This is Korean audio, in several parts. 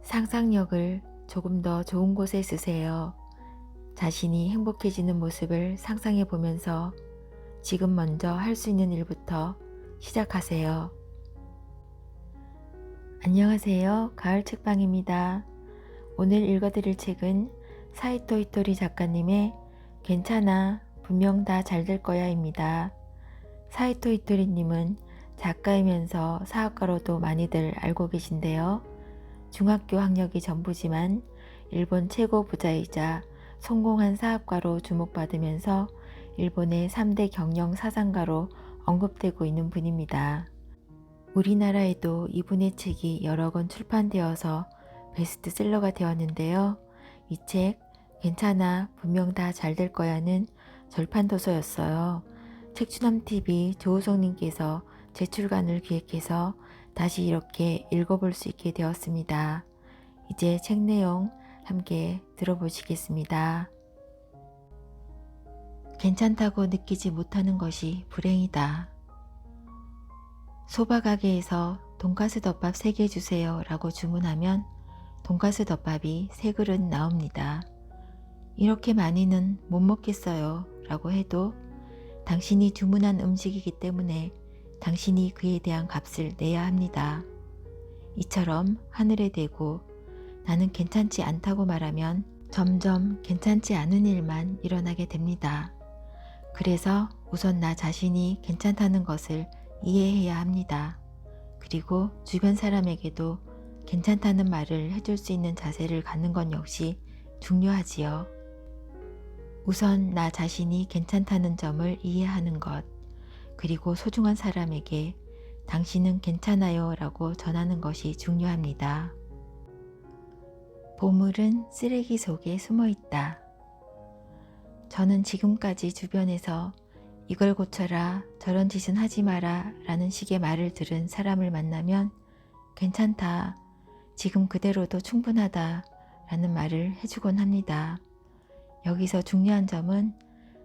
상상력을 조금 더 좋은 곳에 쓰세요. 자신이 행복해지는 모습을 상상해 보면서 지금 먼저 할 수 있는 일부터 시작하세요. 안녕하세요. 가을 책방입니다. 오늘 읽어드릴 책은 사이토 이토리 작가님의 괜찮아, 분명 다 잘 될 거야 입니다. 사이토 이토리님은 작가이면서 사학가로도 많이들 알고 계신데요. 중학교 학력이 전부지만 일본 최고 부자이자 성공한 사학가로 주목받으면서 일본의 3대 경영 사상가로 언급되고 있는 분입니다. 우리나라에도 이분의 책이 여러 권 출판되어서 베스트셀러가 되었는데요. 이 책 괜찮아, 분명 다 잘 될 거야는 절판도서였어요. 책추남TV 조우성님께서 재출간을 기획해서 다시 이렇게 읽어볼 수 있게 되었습니다. 이제 책 내용 함께 들어보시겠습니다. 괜찮다고 느끼지 못하는 것이 불행이다. 소바 가게에서 돈가스 덮밥 3개 주세요 라고 주문하면 돈가스 덮밥이 3그릇 나옵니다. 이렇게 많이는 못 먹겠어요 라고 해도 당신이 주문한 음식이기 때문에 당신이 그에 대한 값을 내야 합니다. 이처럼 하늘에 대고 나는 괜찮지 않다고 말하면 점점 괜찮지 않은 일만 일어나게 됩니다. 그래서 우선 나 자신이 괜찮다는 것을 이해해야 합니다. 그리고 주변 사람에게도 괜찮다는 말을 해줄 수 있는 자세를 갖는 것 역시 중요하지요. 우선 나 자신이 괜찮다는 점을 이해하는 것, 그리고 소중한 사람에게 당신은 괜찮아요 라고 전하는 것이 중요합니다. 보물은 쓰레기 속에 숨어 있다. 저는 지금까지 주변에서 이걸 고쳐라, 저런 짓은 하지 마라 라는 식의 말을 들은 사람을 만나면 괜찮다, 지금 그대로도 충분하다 라는 말을 해주곤 합니다. 여기서 중요한 점은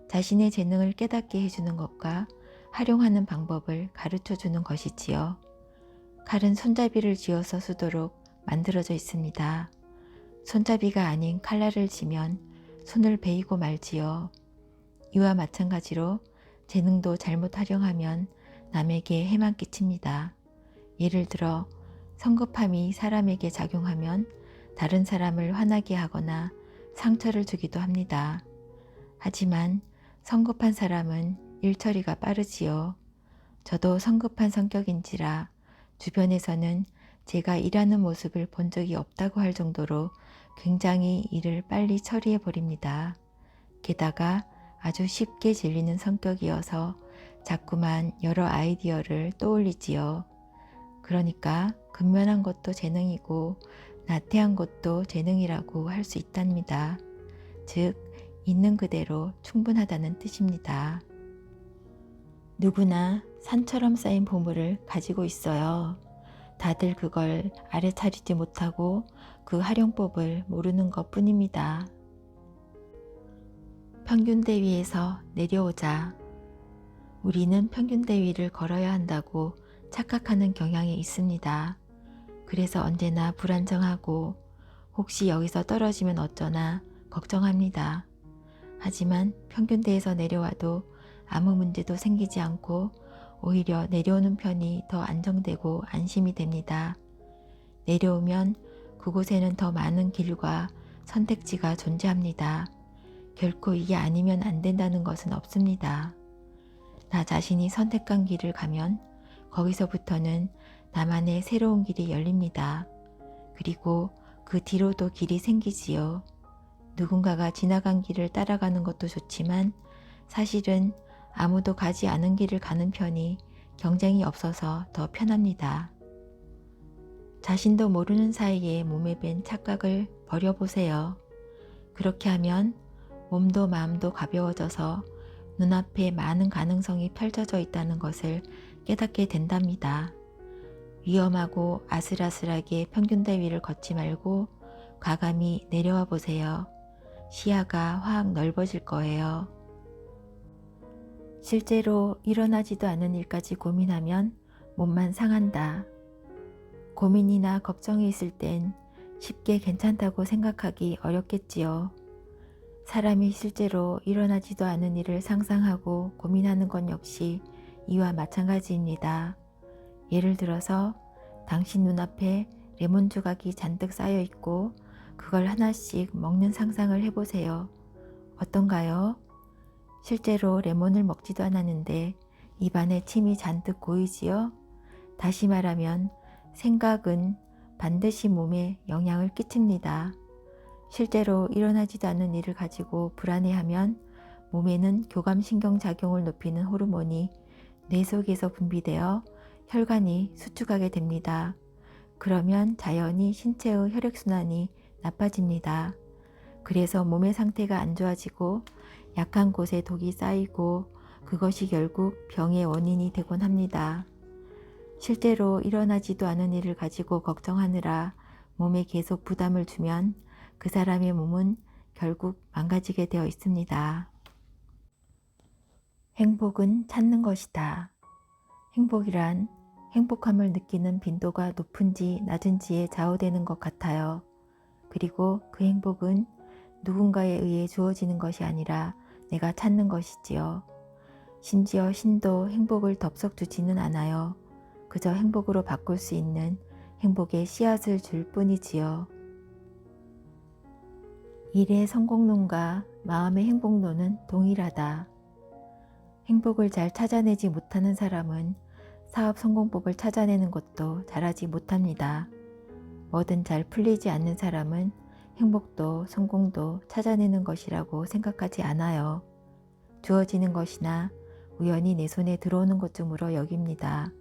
자신의 재능을 깨닫게 해주는 것과 활용하는 방법을 가르쳐 주는 것이지요. 칼은 손잡이를 쥐어서 쓰도록 만들어져 있습니다. 손잡이가 아닌 칼날을 쥐면 손을 베이고 말지요. 이와 마찬가지로 재능도 잘못 활용하면 남에게 해만 끼칩니다. 예를 들어 성급함이 사람에게 작용하면 다른 사람을 화나게 하거나 상처를 주기도 합니다. 하지만 성급한 사람은 일 처리가 빠르지요. 저도 성급한 성격인지라 주변에서는 제가 일하는 모습을 본 적이 없다고 할 정도로 굉장히 일을 빨리 처리해 버립니다. 게다가 아주 쉽게 질리는 성격이어서 자꾸만 여러 아이디어를 떠올리지요. 그러니까 근면한 것도 재능이고 나태한 것도 재능이라고 할 수 있답니다. 즉, 있는 그대로 충분하다는 뜻입니다. 누구나 산처럼 쌓인 보물을 가지고 있어요. 다들 그걸 알아차리지 못하고 그 활용법을 모르는 것 뿐입니다. 평균대 위에서 내려오자. 우리는 평균대 위를 걸어야 한다고 착각하는 경향이 있습니다. 그래서 언제나 불안정하고 혹시 여기서 떨어지면 어쩌나 걱정합니다. 하지만 평균대에서 내려와도 아무 문제도 생기지 않고 오히려 내려오는 편이 더 안정되고 안심이 됩니다. 내려오면 그곳에는 더 많은 길과 선택지가 존재합니다. 결코 이게 아니면 안 된다는 것은 없습니다. 나 자신이 선택한 길을 가면 거기서부터는 나만의 새로운 길이 열립니다. 그리고 그 뒤로도 길이 생기지요. 누군가가 지나간 길을 따라가는 것도 좋지만 사실은 아무도 가지 않은 길을 가는 편이 경쟁이 없어서 더 편합니다. 자신도 모르는 사이에 몸에 밴 착각을 버려보세요. 그렇게 하면 몸도 마음도 가벼워져서 눈앞에 많은 가능성이 펼쳐져 있다는 것을 깨닫게 된답니다. 위험하고 아슬아슬하게 평균대 위를 걷지 말고 과감히 내려와 보세요. 시야가 확 넓어질 거예요. 실제로 일어나지도 않은 일까지 고민하면 몸만 상한다. 고민이나 걱정이 있을 땐 쉽게 괜찮다고 생각하기 어렵겠지요. 사람이 실제로 일어나지도 않은 일을 상상하고 고민하는 것 역시 이와 마찬가지입니다. 예를 들어서 당신 눈앞에 레몬 조각이 잔뜩 쌓여 있고 그걸 하나씩 먹는 상상을 해보세요. 어떤가요? 실제로 레몬을 먹지도 않았는데 입안에 침이 잔뜩 고이지요? 다시 말하면 생각은 반드시 몸에 영향을 끼칩니다. 실제로 일어나지도 않는 일을 가지고 불안해하면 몸에는 교감신경작용을 높이는 호르몬이 뇌 속에서 분비되어 혈관이 수축하게 됩니다. 그러면 자연히 신체의 혈액순환이 나빠집니다. 그래서 몸의 상태가 안 좋아지고 약한 곳에 독이 쌓이고 그것이 결국 병의 원인이 되곤 합니다. 실제로 일어나지도 않은 일을 가지고 걱정하느라 몸에 계속 부담을 주면 그 사람의 몸은 결국 망가지게 되어 있습니다. 행복은 찾는 것이다. 행복이란 행복함을 느끼는 빈도가 높은지 낮은지에 좌우되는 것 같아요. 그리고 그 행복은 누군가에 의해 주어지는 것이 아니라 내가 찾는 것이지요. 심지어 신도 행복을 덥석 주지는 않아요. 그저 행복으로 바꿀 수 있는 행복의 씨앗을 줄 뿐이지요. 일의 성공론과 마음의 행복론은 동일하다. 행복을 잘 찾아내지 못하는 사람은 사업 성공법을 찾아내는 것도 잘하지 못합니다. 뭐든 잘 풀리지 않는 사람은 행복도 성공도 찾아내는 것이라고 생각하지 않아요. 주어지는 것이나 우연히 내 손에 들어오는 것쯤으로 여깁니다.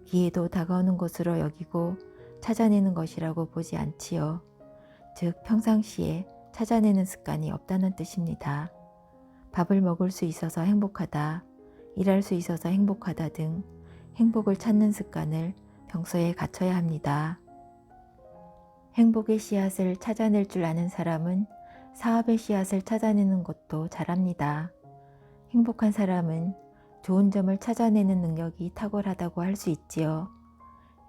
기회도 다가오는 것으로 여기고 찾아내는 것이라고 보지 않지요. 즉 평상시에 찾아내는 습관이 없다는 뜻입니다. 밥을 먹을 수 있어서 행복하다, 일할 수 있어서 행복하다 등 행복을 찾는 습관을 평소에 갖춰야 합니다. 행복의 씨앗을 찾아낼 줄 아는 사람은 사업의 씨앗을 찾아내는 것도 잘합니다. 행복한 사람은 좋은 점을 찾아내는 능력이 탁월하다고 할 수 있지요.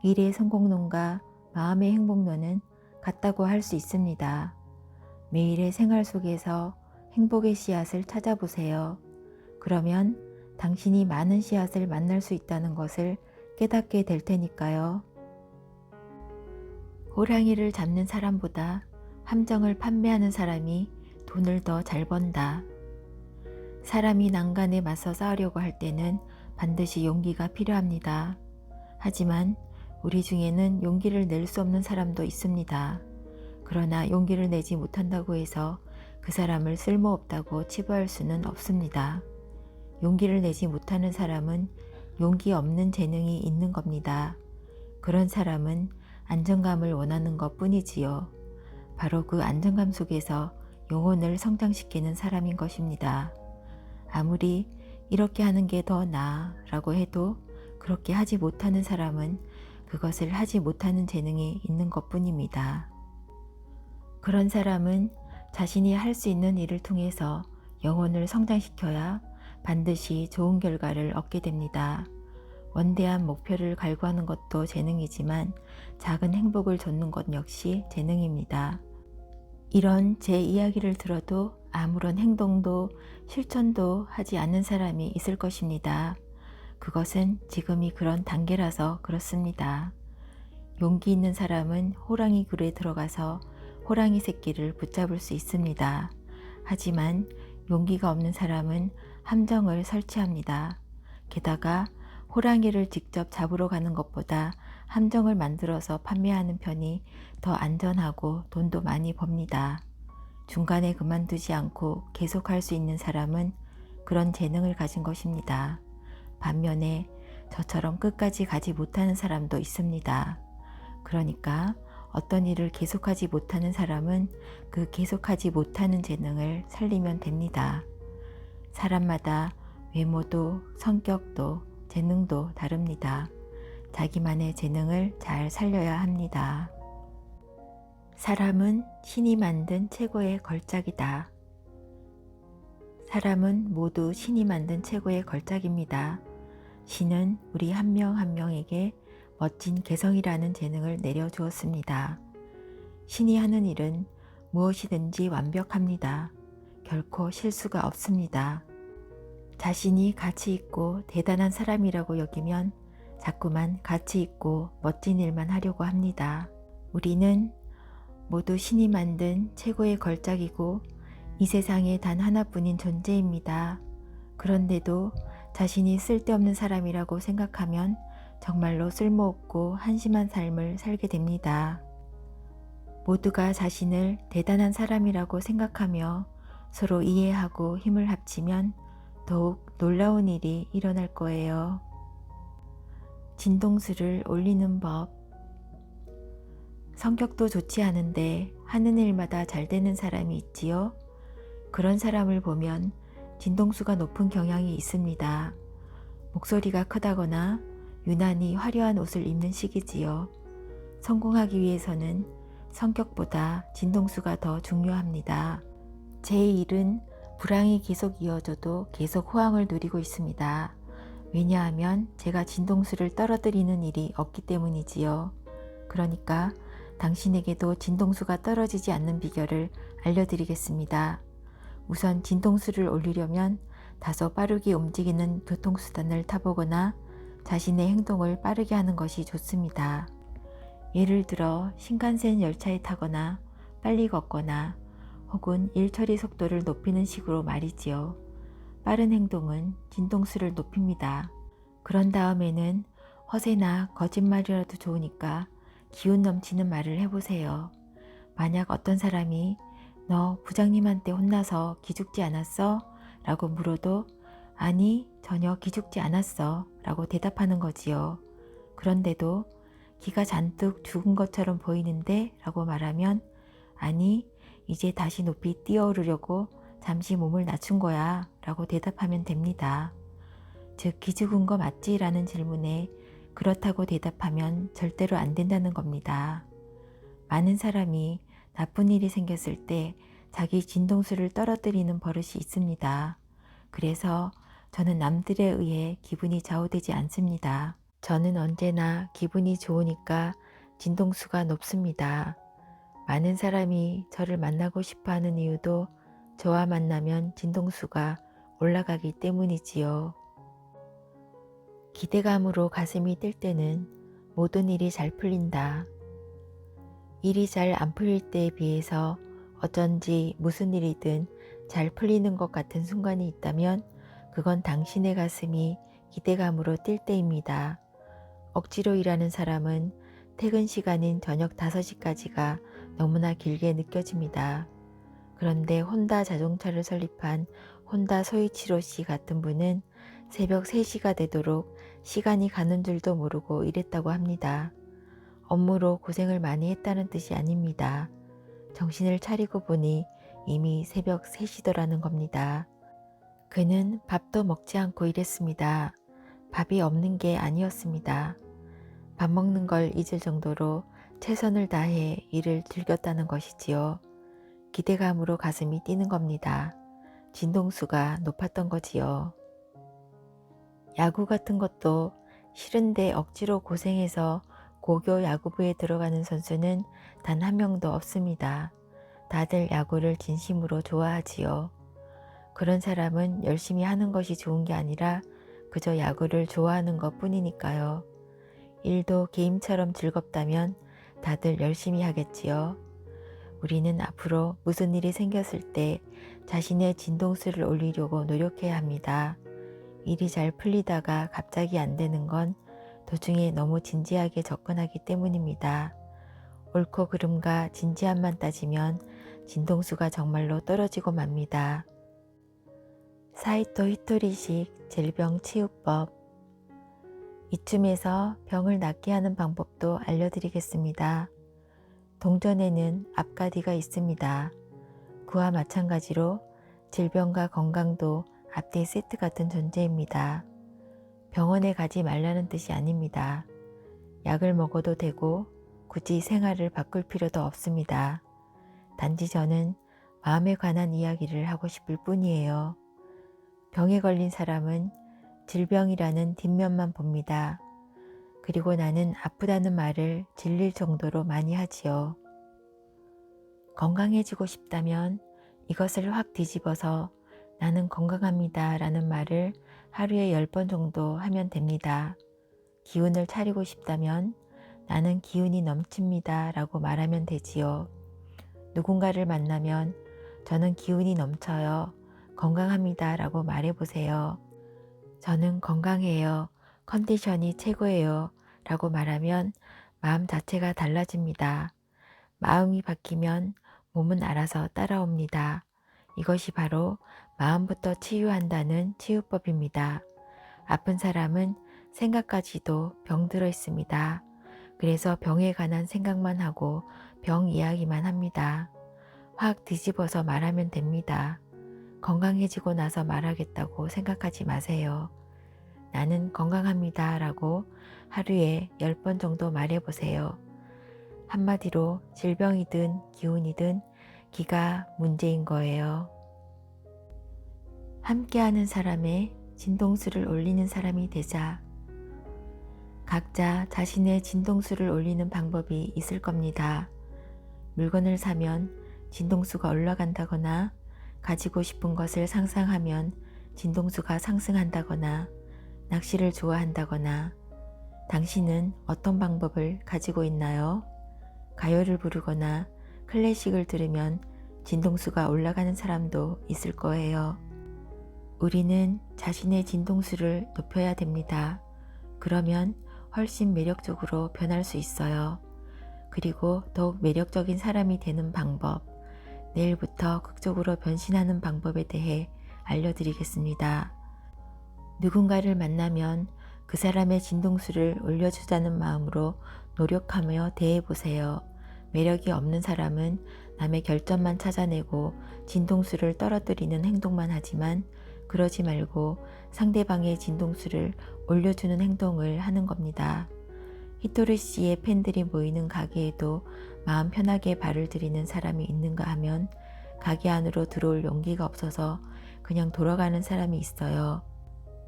일의 성공론과 마음의 행복론은 같다고 할 수 있습니다. 매일의 생활 속에서 행복의 씨앗을 찾아보세요. 그러면 당신이 많은 씨앗을 만날 수 있다는 것을 깨닫게 될 테니까요. 호랑이를 잡는 사람보다 함정을 판매하는 사람이 돈을 더 잘 번다. 사람이 난간에 맞서 싸우려고 할 때는 반드시 용기가 필요합니다. 하지만 우리 중에는 용기를 낼 수 없는 사람도 있습니다. 그러나 용기를 내지 못한다고 해서 그 사람을 쓸모없다고 치부할 수는 없습니다. 용기를 내지 못하는 사람은 용기 없는 재능이 있는 겁니다. 그런 사람은 안정감을 원하는 것 뿐이지요. 바로 그 안정감 속에서 영혼을 성장시키는 사람인 것입니다. 아무리 이렇게 하는 게 더 나아 라고 해도 그렇게 하지 못하는 사람은 그것을 하지 못하는 재능이 있는 것 뿐입니다. 그런 사람은 자신이 할 수 있는 일을 통해서 영혼을 성장시켜야 반드시 좋은 결과를 얻게 됩니다. 원대한 목표를 갈구하는 것도 재능이지만 작은 행복을 좇는 것 역시 재능입니다. 이런 제 이야기를 들어도 아무런 행동도 실천도 하지 않는 사람이 있을 것입니다. 그것은 지금이 그런 단계라서 그렇습니다. 용기 있는 사람은 호랑이 굴에 들어가서 호랑이 새끼를 붙잡을 수 있습니다. 하지만 용기가 없는 사람은 함정을 설치합니다. 게다가 호랑이를 직접 잡으러 가는 것보다 함정을 만들어서 판매하는 편이 더 안전하고 돈도 많이 법니다. 중간에 그만두지 않고 계속할 수 있는 사람은 그런 재능을 가진 것입니다. 반면에 저처럼 끝까지 가지 못하는 사람도 있습니다. 그러니까 어떤 일을 계속하지 못하는 사람은 그 계속하지 못하는 재능을 살리면 됩니다. 사람마다 외모도 성격도 재능도 다릅니다. 자기만의 재능을 잘 살려야 합니다. 사람은 신이 만든 최고의 걸작이다. 사람은 모두 신이 만든 최고의 걸작입니다. 신은 우리 한 명 한 명에게 멋진 개성이라는 재능을 내려주었습니다. 신이 하는 일은 무엇이든지 완벽합니다. 결코 실수가 없습니다. 자신이 가치 있고 대단한 사람이라고 여기면 자꾸만 가치 있고 멋진 일만 하려고 합니다. 우리는 모두 신이 만든 최고의 걸작이고 이 세상에 단 하나뿐인 존재입니다. 그런데도 자신이 쓸데없는 사람이라고 생각하면 정말로 쓸모없고 한심한 삶을 살게 됩니다. 모두가 자신을 대단한 사람이라고 생각하며 서로 이해하고 힘을 합치면 더욱 놀라운 일이 일어날 거예요. 진동수를 올리는 법. 성격도 좋지 않은데 하는 일마다 잘 되는 사람이 있지요. 그런 사람을 보면 진동수가 높은 경향이 있습니다. 목소리가 크다거나 유난히 화려한 옷을 입는 식이지요. 성공하기 위해서는 성격보다 진동수가 더 중요합니다. 제 일은 불황이 계속 이어져도 계속 호황을 누리고 있습니다. 왜냐하면 제가 진동수를 떨어뜨리는 일이 없기 때문이지요. 그러니까 당신에게도 진동수가 떨어지지 않는 비결을 알려드리겠습니다. 우선 진동수를 올리려면 다소 빠르게 움직이는 교통수단을 타보거나 자신의 행동을 빠르게 하는 것이 좋습니다. 예를 들어 신칸센 열차에 타거나 빨리 걷거나 혹은 일처리 속도를 높이는 식으로 말이지요. 빠른 행동은 진동수를 높입니다. 그런 다음에는 허세나 거짓말이라도 좋으니까 기운 넘치는 말을 해보세요. 만약 어떤 사람이 너 부장님한테 혼나서 기죽지 않았어? 라고 물어도 아니 전혀 기죽지 않았어 라고 대답하는 거지요. 그런데도 기가 잔뜩 죽은 것처럼 보이는데 라고 말하면 아니 이제 다시 높이 뛰어오르려고 잠시 몸을 낮춘 거야 라고 대답하면 됩니다. 즉 기죽은 거 맞지? 라는 질문에 그렇다고 대답하면 절대로 안 된다는 겁니다. 많은 사람이 나쁜 일이 생겼을 때 자기 진동수를 떨어뜨리는 버릇이 있습니다. 그래서 저는 남들에 의해 기분이 좌우되지 않습니다. 저는 언제나 기분이 좋으니까 진동수가 높습니다. 많은 사람이 저를 만나고 싶어 하는 이유도 저와 만나면 진동수가 올라가기 때문이지요. 기대감으로 가슴이 뛸 때는 모든 일이 잘 풀린다. 일이 잘 안 풀릴 때에 비해서 어쩐지 무슨 일이든 잘 풀리는 것 같은 순간이 있다면 그건 당신의 가슴이 기대감으로 뛸 때입니다. 억지로 일하는 사람은 퇴근 시간인 저녁 5시까지가 너무나 길게 느껴집니다. 그런데 혼다 자동차를 설립한 혼다 소이치로 씨 같은 분은 새벽 3시가 되도록 시간이 가는 줄도 모르고 일했다고 합니다. 업무로 고생을 많이 했다는 뜻이 아닙니다. 정신을 차리고 보니 이미 새벽 3시더라는 겁니다. 그는 밥도 먹지 않고 일했습니다. 밥이 없는 게 아니었습니다. 밥 먹는 걸 잊을 정도로 최선을 다해 일을 즐겼다는 것이지요. 기대감으로 가슴이 뛰는 겁니다. 진동수가 높았던 거지요. 야구 같은 것도 싫은데 억지로 고생해서 고교 야구부에 들어가는 선수는 단 한 명도 없습니다. 다들 야구를 진심으로 좋아하지요. 그런 사람은 열심히 하는 것이 좋은 게 아니라 그저 야구를 좋아하는 것 뿐이니까요. 일도 게임처럼 즐겁다면 다들 열심히 하겠지요. 우리는 앞으로 무슨 일이 생겼을 때 자신의 진동수를 올리려고 노력해야 합니다. 일이 잘 풀리다가 갑자기 안 되는 건 도중에 너무 진지하게 접근하기 때문입니다. 옳고 그름과 진지함만 따지면 진동수가 정말로 떨어지고 맙니다. 사이토 히토리식 질병치유법. 이쯤에서 병을 낫게 하는 방법도 알려드리겠습니다. 동전에는 앞가디가 있습니다. 그와 마찬가지로 질병과 건강도 앞뒤 세트 같은 존재입니다. 병원에 가지 말라는 뜻이 아닙니다. 약을 먹어도 되고 굳이 생활을 바꿀 필요도 없습니다. 단지 저는 마음에 관한 이야기를 하고 싶을 뿐이에요. 병에 걸린 사람은 질병이라는 뒷면만 봅니다. 그리고 나는 아프다는 말을 질릴 정도로 많이 하지요. 건강해지고 싶다면 이것을 확 뒤집어서 나는 건강합니다 라는 말을 하루에 10번 정도 하면 됩니다. 기운을 차리고 싶다면 나는 기운이 넘칩니다 라고 말하면 되지요. 누군가를 만나면 저는 기운이 넘쳐요. 건강합니다 라고 말해보세요. 저는 건강해요. 컨디션이 최고예요 라고 말하면 마음 자체가 달라집니다. 마음이 바뀌면 몸은 알아서 따라옵니다. 이것이 바로 마음부터 치유한다는 치유법입니다. 아픈 사람은 생각까지도 병들어 있습니다. 그래서 병에 관한 생각만 하고 병 이야기만 합니다. 확 뒤집어서 말하면 됩니다. 건강해지고 나서 말하겠다고 생각하지 마세요. 나는 건강합니다 라고 하루에 10번 정도 말해보세요. 한마디로 질병이든 기운이든 기가 문제인 거예요. 함께하는 사람의 진동수를 올리는 사람이 되자. 각자 자신의 진동수를 올리는 방법이 있을 겁니다. 물건을 사면 진동수가 올라간다거나 가지고 싶은 것을 상상하면 진동수가 상승한다거나 낚시를 좋아한다거나. 당신은 어떤 방법을 가지고 있나요? 가요를 부르거나 클래식을 들으면 진동수가 올라가는 사람도 있을 거예요. 우리는 자신의 진동수를 높여야 됩니다. 그러면 훨씬 매력적으로 변할 수 있어요. 그리고 더욱 매력적인 사람이 되는 방법, 내일부터 극적으로 변신하는 방법에 대해 알려드리겠습니다. 누군가를 만나면 그 사람의 진동수를 올려주자는 마음으로 노력하며 대해보세요. 매력이 없는 사람은 남의 결점만 찾아내고 진동수를 떨어뜨리는 행동만 하지만 그러지 말고 상대방의 진동수를 올려주는 행동을 하는 겁니다. 히토리 씨의 팬들이 모이는 가게에도 마음 편하게 발을 들이는 사람이 있는가 하면 가게 안으로 들어올 용기가 없어서 그냥 돌아가는 사람이 있어요.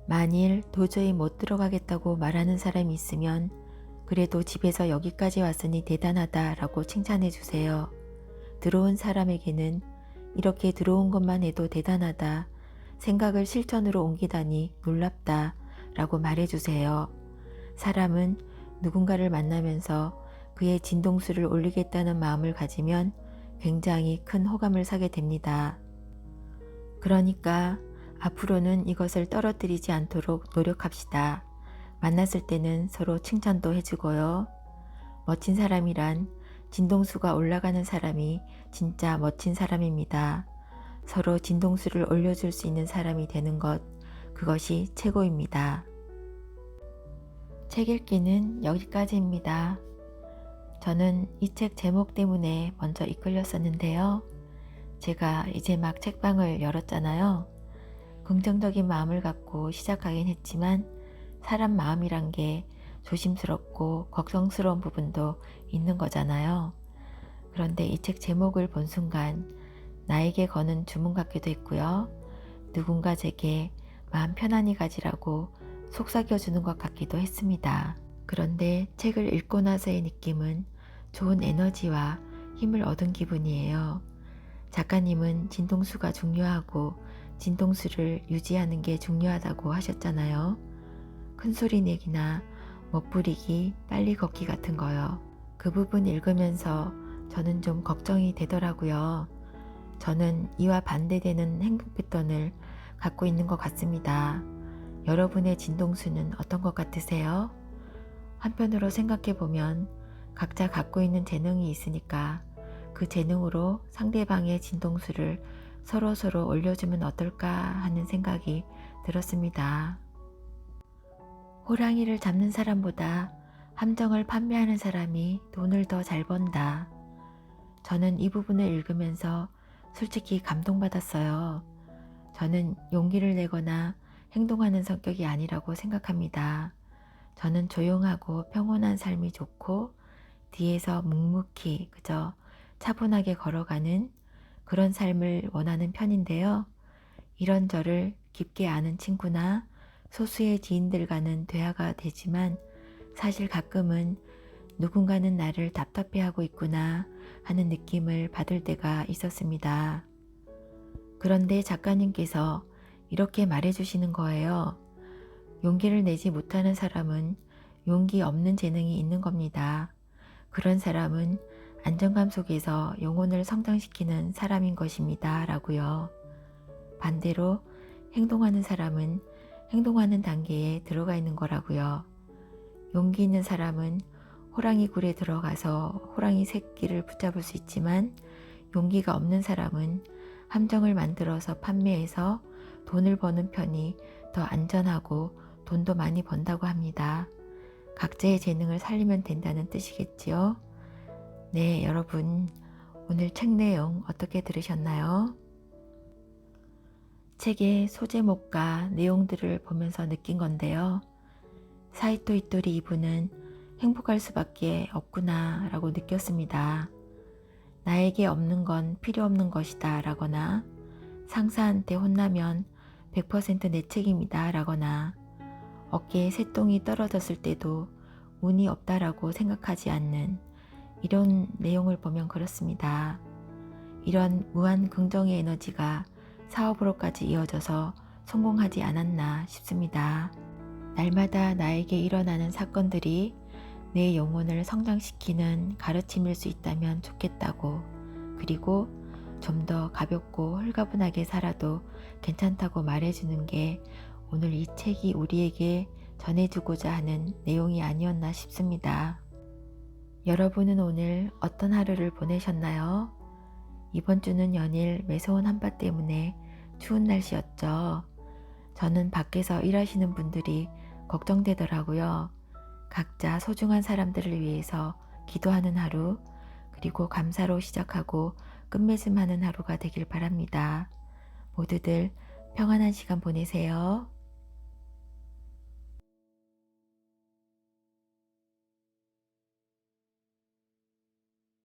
만일 도저히 못 들어가겠다고 말하는 사람이 있으면 그래도 집에서 여기까지 왔으니 대단하다 라고 칭찬해 주세요. 들어온 사람에게는 이렇게 들어온 것만 해도 대단하다, 생각을 실천으로 옮기다니 놀랍다 라고 말해 주세요. 사람은 누군가를 만나면서 그의 진동수를 올리겠다는 마음을 가지면 굉장히 큰 호감을 사게 됩니다. 그러니까 앞으로는 이것을 떨어뜨리지 않도록 노력합시다. 만났을 때는 서로 칭찬도 해주고요. 멋진 사람이란 진동수가 올라가는 사람이 진짜 멋진 사람입니다. 서로 진동수를 올려줄 수 있는 사람이 되는 것, 그것이 최고입니다. 책 읽기는 여기까지입니다. 저는 이 책 제목 때문에 먼저 이끌렸었는데요. 제가 이제 막 책방을 열었잖아요. 긍정적인 마음을 갖고 시작하긴 했지만 사람 마음이란 게 조심스럽고 걱정스러운 부분도 있는 거잖아요. 그런데 이 책 제목을 본 순간 나에게 거는 주문 같기도 했고요. 누군가 제게 마음 편안히 가지라고 속삭여주는 것 같기도 했습니다. 그런데 책을 읽고 나서의 느낌은 좋은 에너지와 힘을 얻은 기분이에요. 작가님은 진동수가 중요하고 진동수를 유지하는 게 중요하다고 하셨잖아요. 큰 소리 내기나 멋부리기, 빨리 걷기 같은 거요. 그 부분 읽으면서 저는 좀 걱정이 되더라고요. 저는 이와 반대되는 행동 패턴을 갖고 있는 것 같습니다. 여러분의 진동수는 어떤 것 같으세요? 한편으로 생각해 보면 각자 갖고 있는 재능이 있으니까 그 재능으로 상대방의 진동수를 서로 올려주면 어떨까 하는 생각이 들었습니다. 호랑이를 잡는 사람보다 함정을 판매하는 사람이 돈을 더 잘 번다. 저는 이 부분을 읽으면서 솔직히 감동받았어요. 저는 용기를 내거나 행동하는 성격이 아니라고 생각합니다. 저는 조용하고 평온한 삶이 좋고 뒤에서 묵묵히 그저 차분하게 걸어가는 그런 삶을 원하는 편인데요. 이런 저를 깊게 아는 친구나 소수의 지인들과는 대화가 되지만 사실 가끔은 누군가는 나를 답답해하고 있구나 하는 느낌을 받을 때가 있었습니다. 그런데 작가님께서 이렇게 말해주시는 거예요. 용기를 내지 못하는 사람은 용기 없는 재능이 있는 겁니다. 그런 사람은 안정감 속에서 영혼을 성장시키는 사람인 것입니다. 라고요. 반대로 행동하는 사람은 행동하는 단계에 들어가 있는 거라고요. 용기 있는 사람은 호랑이 굴에 들어가서 호랑이 새끼를 붙잡을 수 있지만 용기가 없는 사람은 함정을 만들어서 판매해서 돈을 버는 편이 더 안전하고 돈도 많이 번다고 합니다. 각자의 재능을 살리면 된다는 뜻이겠지요. 네, 여러분 오늘 책 내용 어떻게 들으셨나요? 책의 소제목과 내용들을 보면서 느낀 건데요. 사이토 이토리 이분은 행복할 수밖에 없구나 라고 느꼈습니다. 나에게 없는 건 필요 없는 것이다 라거나 상사한테 혼나면 100% 내 책임이다 라거나 어깨에 새똥이 떨어졌을 때도 운이 없다라고 생각하지 않는 이런 내용을 보면 그렇습니다. 이런 무한 긍정의 에너지가 사업으로까지 이어져서 성공하지 않았나 싶습니다. 날마다 나에게 일어나는 사건들이 내 영혼을 성장시키는 가르침일 수 있다면 좋겠다고, 그리고 좀 더 가볍고 홀가분하게 살아도 괜찮다고 말해주는 게 오늘 이 책이 우리에게 전해주고자 하는 내용이 아니었나 싶습니다. 여러분은 오늘 어떤 하루를 보내셨나요? 이번 주는 연일 매서운 한파 때문에 추운 날씨였죠. 저는 밖에서 일하시는 분들이 걱정되더라고요. 각자 소중한 사람들을 위해서 기도하는 하루, 그리고 감사로 시작하고 끝맺음하는 하루가 되길 바랍니다. 모두들 평안한 시간 보내세요.